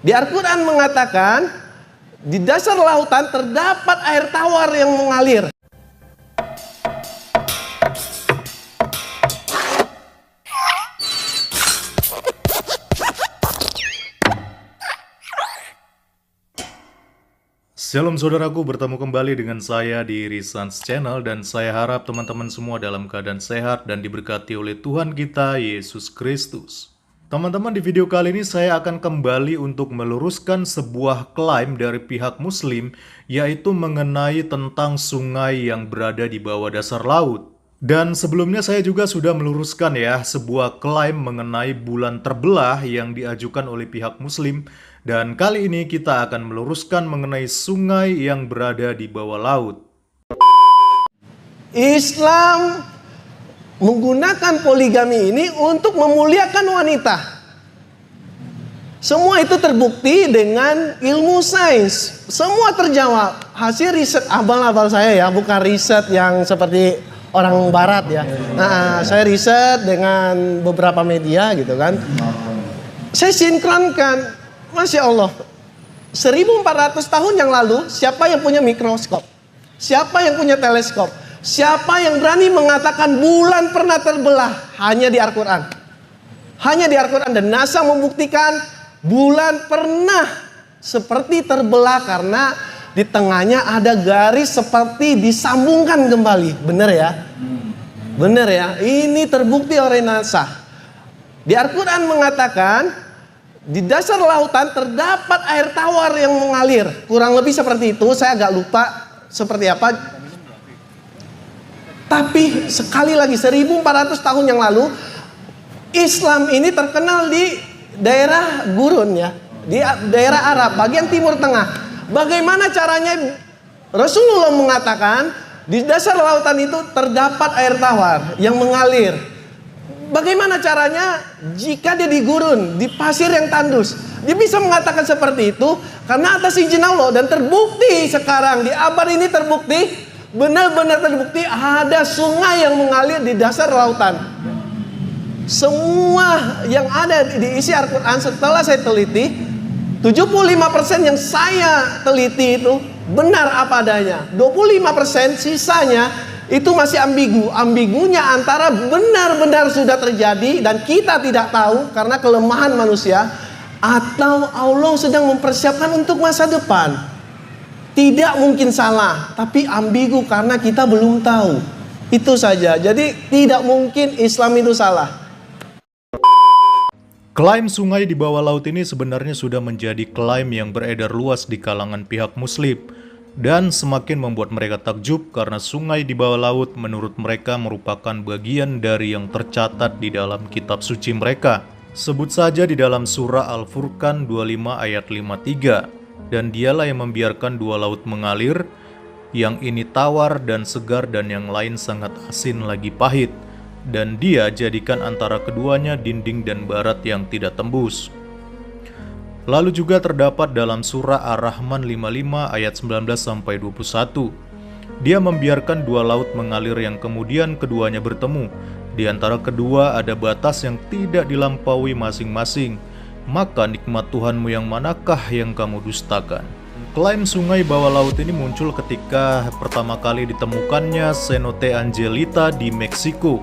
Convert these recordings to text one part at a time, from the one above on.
Di Al-Quran mengatakan, di dasar lautan terdapat air tawar yang mengalir. Shalom saudaraku, bertemu kembali dengan saya di Risans Channel, dan saya harap teman-teman semua dalam keadaan sehat dan diberkati oleh Tuhan kita Yesus Kristus. Teman-teman, di video kali ini saya akan kembali untuk meluruskan sebuah klaim dari pihak Muslim, yaitu mengenai tentang sungai yang berada di bawah dasar laut. Dan sebelumnya saya juga sudah meluruskan ya sebuah klaim mengenai bulan terbelah yang diajukan oleh pihak Muslim. Dan kali ini kita akan meluruskan mengenai sungai yang berada di bawah laut. Islam menggunakan poligami ini untuk memuliakan wanita. Semua itu terbukti dengan ilmu sains. Semua terjawab. Hasil riset abal-abal saya ya, bukan riset yang seperti orang barat ya. Nah, saya riset dengan beberapa media gitu kan. Saya sinkronkan. Masya Allah, 1400 tahun yang lalu, siapa yang punya mikroskop? Siapa yang punya teleskop? Siapa yang berani mengatakan bulan pernah terbelah? Hanya di Al-Quran. Hanya di Al-Quran. Dan NASA membuktikan bulan pernah seperti terbelah karena di tengahnya ada garis seperti disambungkan kembali. Benar ya? Benar ya? Ini terbukti oleh NASA. Di Al-Quran mengatakan, di dasar lautan terdapat air tawar yang mengalir. Kurang lebih seperti itu, saya agak lupa seperti apa. Tapi sekali lagi 1400 tahun yang lalu, Islam ini terkenal di daerah gurun ya, di daerah Arab, bagian timur tengah. Bagaimana caranya? Rasulullah mengatakan di dasar lautan itu terdapat air tawar yang mengalir. Bagaimana caranya? Jika dia di gurun, di pasir yang tandus, dia bisa mengatakan seperti itu karena atas izin Allah. Dan terbukti sekarang di abad ini terbukti, benar-benar terbukti ada sungai yang mengalir di dasar lautan. Semua yang ada di isi Al-Quran setelah saya teliti, 75% yang saya teliti itu benar apa adanya. 25% sisanya itu masih ambigu. Ambigunya antara benar-benar sudah terjadi dan kita tidak tahu karena kelemahan manusia, atau Allah sedang mempersiapkan untuk masa depan. Tidak mungkin salah, tapi ambigu karena kita belum tahu. Itu saja. Jadi tidak mungkin Islam itu salah. Klaim sungai di bawah laut ini sebenarnya sudah menjadi klaim yang beredar luas di kalangan pihak Muslim. Dan semakin membuat mereka takjub karena sungai di bawah laut menurut mereka merupakan bagian dari yang tercatat di dalam kitab suci mereka. Sebut saja di dalam surah Al-Furqan 25 ayat 53. Dan dialah yang membiarkan dua laut mengalir, yang ini tawar dan segar dan yang lain sangat asin lagi pahit. Dan dia jadikan antara keduanya dinding dan barat yang tidak tembus. Lalu juga terdapat dalam surah Ar-Rahman 55 ayat 19-21. Dia membiarkan dua laut mengalir yang kemudian keduanya bertemu. Di antara kedua ada batas yang tidak dilampaui masing-masing. Maka nikmat Tuhanmu yang manakah yang kamu dustakan? Klaim sungai bawah laut ini muncul ketika pertama kali ditemukannya Cenote Angelita di Meksiko.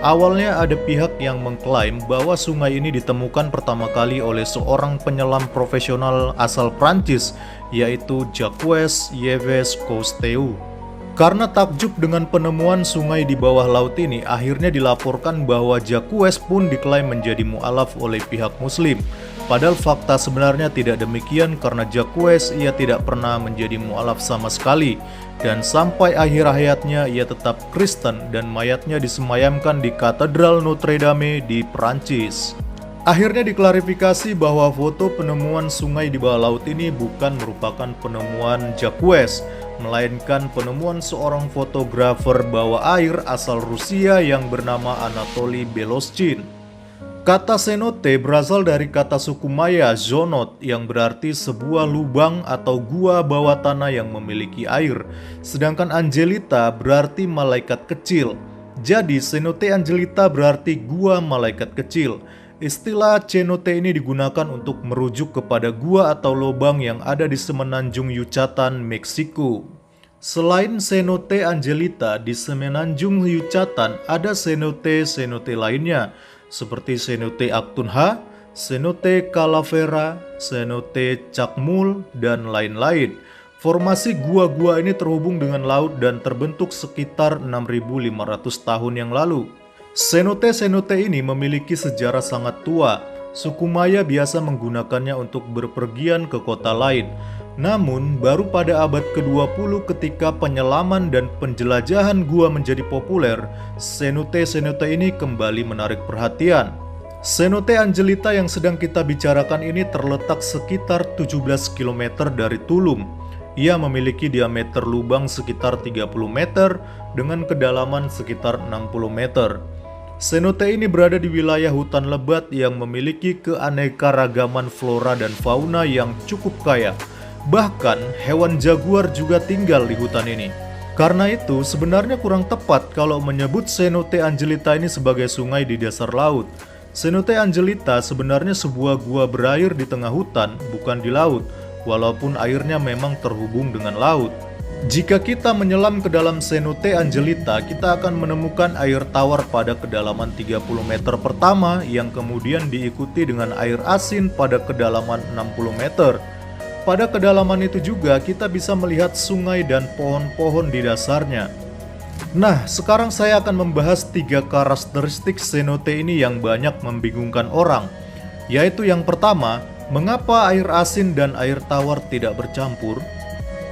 Awalnya ada pihak yang mengklaim bahwa sungai ini ditemukan pertama kali oleh seorang penyelam profesional asal Prancis, yaitu Jacques Yves Cousteau. Karena takjub dengan penemuan sungai di bawah laut ini, akhirnya dilaporkan bahwa Jacques pun diklaim menjadi mu'alaf oleh pihak Muslim. Padahal fakta sebenarnya tidak demikian karena Jacques ia tidak pernah menjadi mu'alaf sama sekali. Dan sampai akhir hayatnya ia tetap Kristen dan mayatnya disemayamkan di Katedral Notre Dame di Perancis. Akhirnya diklarifikasi bahwa foto penemuan sungai di bawah laut ini bukan merupakan penemuan Jacques, melainkan penemuan seorang fotografer bawah air asal Rusia yang bernama Anatoly Beloschin. Kata cenote berasal dari kata suku Maya zonot yang berarti sebuah lubang atau gua bawah tanah yang memiliki air. Sedangkan Angelita berarti malaikat kecil. Jadi cenote Angelita berarti gua malaikat kecil. Istilah cenote ini digunakan untuk merujuk kepada gua atau lubang yang ada di semenanjung Yucatan, Meksiko. Selain cenote Angelita, di semenanjung Yucatan ada cenote lainnya, seperti cenote Actunha, cenote Calavera, cenote Cakmul, dan lain-lain. Formasi gua-gua ini terhubung dengan laut dan terbentuk sekitar 6.500 tahun yang lalu. Cenote ini memiliki sejarah sangat tua. Suku Maya biasa menggunakannya untuk berpergian ke kota lain. Namun, baru pada abad ke-20 ketika penyelaman dan penjelajahan gua menjadi populer, cenote ini kembali menarik perhatian. Cenote Angelita yang sedang kita bicarakan ini terletak sekitar 17 km dari Tulum. Ia memiliki diameter lubang sekitar 30 meter dengan kedalaman sekitar 60 meter. Cenote ini berada di wilayah hutan lebat yang memiliki keanekaragaman flora dan fauna yang cukup kaya. Bahkan, hewan jaguar juga tinggal di hutan ini. Karena itu, sebenarnya kurang tepat kalau menyebut Cenote Angelita ini sebagai sungai di dasar laut. Cenote Angelita sebenarnya sebuah gua berair di tengah hutan, bukan di laut, walaupun airnya memang terhubung dengan laut. Jika kita menyelam ke dalam Cenote Angelita, kita akan menemukan air tawar pada kedalaman 30 meter pertama yang kemudian diikuti dengan air asin pada kedalaman 60 meter. Pada kedalaman itu juga kita bisa melihat sungai dan pohon-pohon di dasarnya. Nah, sekarang saya akan membahas 3 karakteristik cenote ini yang banyak membingungkan orang. Yaitu yang pertama, mengapa air asin dan air tawar tidak bercampur?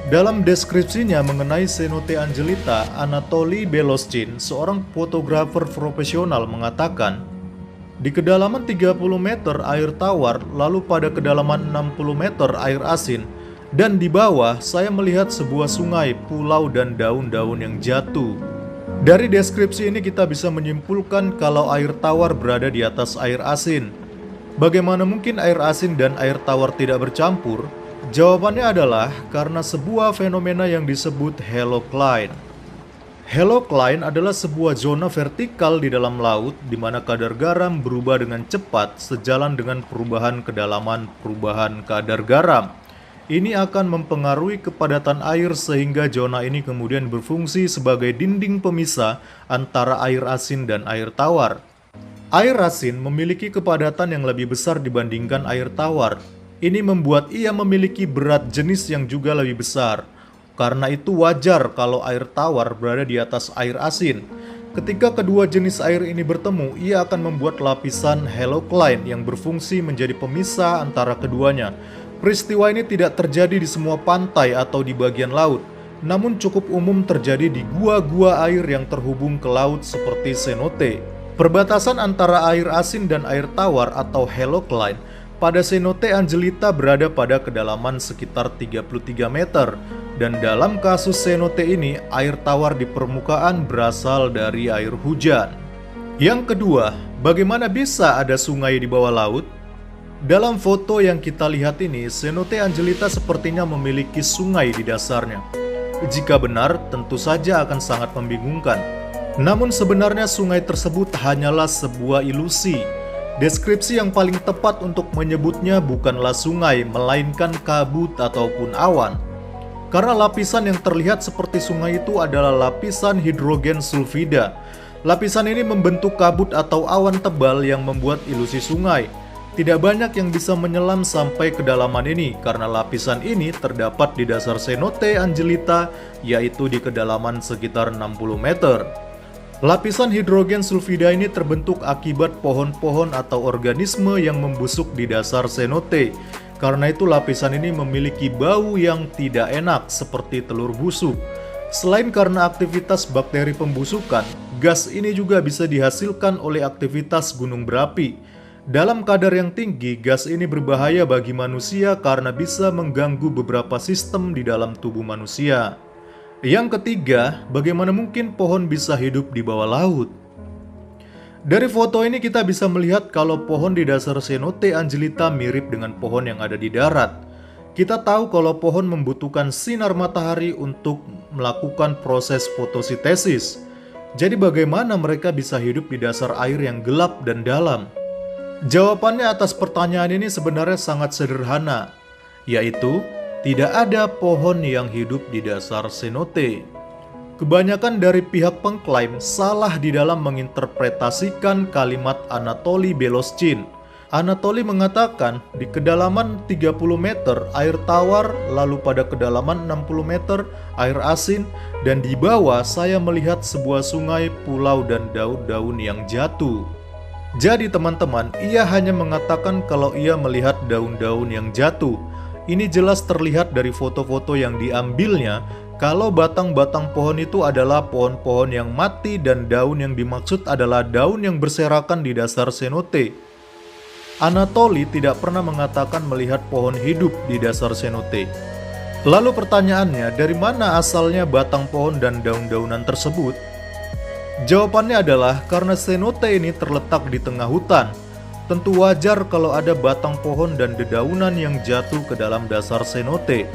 Dalam deskripsinya mengenai Cenote Angelita, Anatoly Beloschin, seorang fotografer profesional mengatakan, di kedalaman 30 meter air tawar, lalu pada kedalaman 60 meter air asin, dan di bawah saya melihat sebuah sungai, pulau, dan daun-daun yang jatuh. Dari deskripsi ini kita bisa menyimpulkan kalau air tawar berada di atas air asin. Bagaimana mungkin air asin dan air tawar tidak bercampur? Jawabannya adalah karena sebuah fenomena yang disebut halocline. Halocline adalah sebuah zona vertikal di dalam laut di mana kadar garam berubah dengan cepat sejalan dengan perubahan kedalaman perubahan kadar garam. Ini akan mempengaruhi kepadatan air sehingga zona ini kemudian berfungsi sebagai dinding pemisah antara air asin dan air tawar. Air asin memiliki kepadatan yang lebih besar dibandingkan air tawar. Ini membuat ia memiliki berat jenis yang juga lebih besar. Karena itu wajar kalau air tawar berada di atas air asin. Ketika kedua jenis air ini bertemu, ia akan membuat lapisan halocline yang berfungsi menjadi pemisah antara keduanya. Peristiwa ini tidak terjadi di semua pantai atau di bagian laut, namun cukup umum terjadi di gua-gua air yang terhubung ke laut seperti cenote. Perbatasan antara air asin dan air tawar atau halocline pada Cenote Angelita berada pada kedalaman sekitar 33 meter, dan dalam kasus cenote ini, air tawar di permukaan berasal dari air hujan. Yang kedua, bagaimana bisa ada sungai di bawah laut? Dalam foto yang kita lihat ini, Cenote Angelita sepertinya memiliki sungai di dasarnya. Jika benar, tentu saja akan sangat membingungkan. Namun sebenarnya sungai tersebut hanyalah sebuah ilusi. Deskripsi yang paling tepat untuk menyebutnya bukanlah sungai, melainkan kabut ataupun awan. Karena lapisan yang terlihat seperti sungai itu adalah lapisan hidrogen sulfida. Lapisan ini membentuk kabut atau awan tebal yang membuat ilusi sungai. Tidak banyak yang bisa menyelam sampai kedalaman ini karena lapisan ini terdapat di dasar Cenote Angelita, yaitu di kedalaman sekitar 60 meter. Lapisan hidrogen sulfida ini terbentuk akibat pohon-pohon atau organisme yang membusuk di dasar cenote. Karena itu lapisan ini memiliki bau yang tidak enak seperti telur busuk. Selain karena aktivitas bakteri pembusukan, gas ini juga bisa dihasilkan oleh aktivitas gunung berapi. Dalam kadar yang tinggi, gas ini berbahaya bagi manusia karena bisa mengganggu beberapa sistem di dalam tubuh manusia. Yang ketiga, bagaimana mungkin pohon bisa hidup di bawah laut? Dari foto ini kita bisa melihat kalau pohon di dasar Cenote Angelita mirip dengan pohon yang ada di darat. Kita tahu kalau pohon membutuhkan sinar matahari untuk melakukan proses fotosintesis. Jadi bagaimana mereka bisa hidup di dasar air yang gelap dan dalam? Jawabannya atas pertanyaan ini sebenarnya sangat sederhana, yaitu tidak ada pohon yang hidup di dasar cenote. Kebanyakan dari pihak pengklaim salah di dalam menginterpretasikan kalimat Anatoly Belozhin. Anatoly mengatakan di kedalaman 30 meter air tawar, lalu pada kedalaman 60 meter air asin, dan di bawah saya melihat sebuah sungai, pulau, dan daun-daun yang jatuh. Jadi teman-teman, ia hanya mengatakan kalau ia melihat daun-daun yang jatuh. Ini jelas terlihat dari foto-foto yang diambilnya kalau batang-batang pohon itu adalah pohon-pohon yang mati dan daun yang dimaksud adalah daun yang berserakan di dasar cenote. Anatoly tidak pernah mengatakan melihat pohon hidup di dasar cenote. Lalu pertanyaannya, dari mana asalnya batang pohon dan daun-daunan tersebut? Jawabannya adalah karena cenote ini terletak di tengah hutan. Tentu wajar kalau ada batang pohon dan dedaunan yang jatuh ke dalam dasar cenote.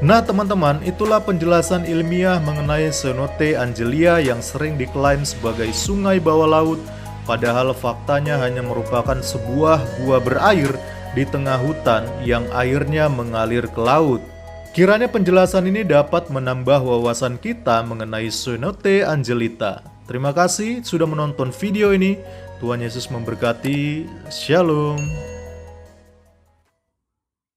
Nah teman-teman, itulah penjelasan ilmiah mengenai Cenote Angelia yang sering diklaim sebagai sungai bawah laut, padahal faktanya hanya merupakan sebuah gua berair di tengah hutan yang airnya mengalir ke laut. Kiranya penjelasan ini dapat menambah wawasan kita mengenai Cenote Angelita. Terima kasih sudah menonton video ini. Tuhan Yesus memberkati. Shalom.